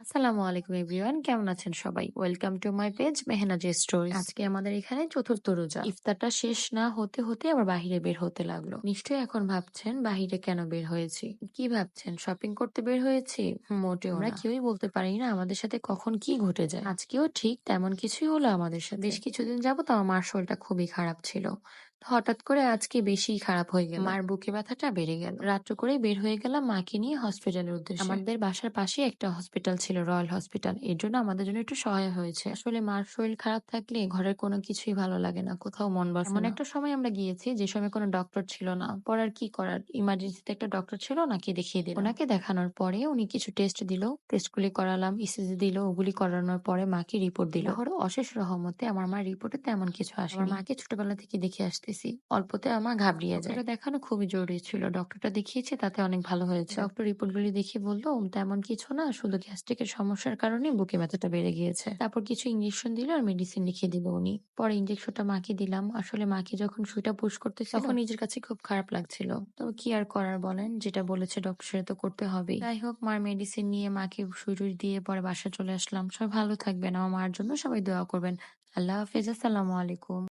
আসসালামু আলাইকুম এভরিওয়ান, কেমন আছেন সবাই? Welcome to my page Mehnaz stories. আজকে আমাদের এখানে চতুর্থ রোজা। ইফতারটা শেষ না হতে হতে আবার বাহিরে বের হতে লাগলো। নিশ্চয়ই এখন ভাবছেন বাহিরে কেন বের হয়েছি? কি ভাবছেন, শপিং করতে বের হয়েছি? মোটেও আমরা না। কেউই বলতে পারি না আমাদের সাথে কখন কি ঘটে যায়। আজকেও ঠিক তেমন কিছুই হলো আমাদের সাথে। বেশ কিছুদিন যাবত আমার মার শরীরটা খুবই খারাপ ছিল। তো হঠাৎ করে আজকে বেশিই খারাপ হয়ে গেল। মার বুকে ব্যথাটা বেড়ে গেল। রাত্র করেই বের হয়ে গেলাম মাকে নিয়ে হসপিটালের উদ্দেশ্যে। আমাদের বাসার পাশে একটা হসপিটাল ছিল, রয়্যাল হসপিটাল। এর জন্য আমাদের জন্য একটু সহায় হয়েছে। আসলে মার শরীর খারাপ থাকলে ঘরের কোনো কিছুই ভালো লাগে না, কোথাও মন বসে এমন একটা সময় আমরা গিয়েছি যে সময় কোনো ডক্টর ছিল না। পরে আর কি করার, ইমার্জেন্সিতে একটা ডক্টর ছিল, ওনাকে দেখিয়ে দিলাম। ওনাকে দেখানোর পরে উনি কিছু টেস্ট দিল, টেস্টগুলি করালাম, ইসিজি দিল। ওগুলি করানোর পরে মাকে রিপোর্ট দিল। আল্লাহর অশেষ রহমতে আমার মার রিপোর্টে তেমন কিছু আসেনি। আমার মাকে ছোটবেলা থেকে দেখে আসতেছি, অল্পতে আমার ঘাবড়িয়ে যায়। ডক্টরটা দেখানো খুবই জরুরি ছিল। ডক্টরটা দেখিয়েছে, তাতে অনেক ভালো হয়েছে। ডক্টর রিপোর্টগুলি দেখে বলল তেমন কিছু না, শুধু গ্যাস্ট্রিকের সমস্যার কারণে বুকে ব্যথাটা বেড়ে গিয়েছে। তারপর কিছু ইনজেকশন দিল আর মেডিসিন লিখে দিল উনি। পরে ইনজেকশনটা মাকে দিলাম। আসলে মাকে যখন সুইটা পুশ করতেছিল তখন নিজের কাছে খুব খারাপ লাগছিল। তবে কি আর করার বলেন, যেটা বলেছে ডক্টর সেটা তো করতে হবেই। যাই হোক, মার মেডিসিন নিয়ে মাকে সুই টুই দিয়ে পরে বাসায় চলে আসলাম। সবাই ভালো থাকবেন, আমার মার জন্য সবাই দোয়া করবেন। আল্লাহ হাফেজ, আসসালামু আলাইকুম।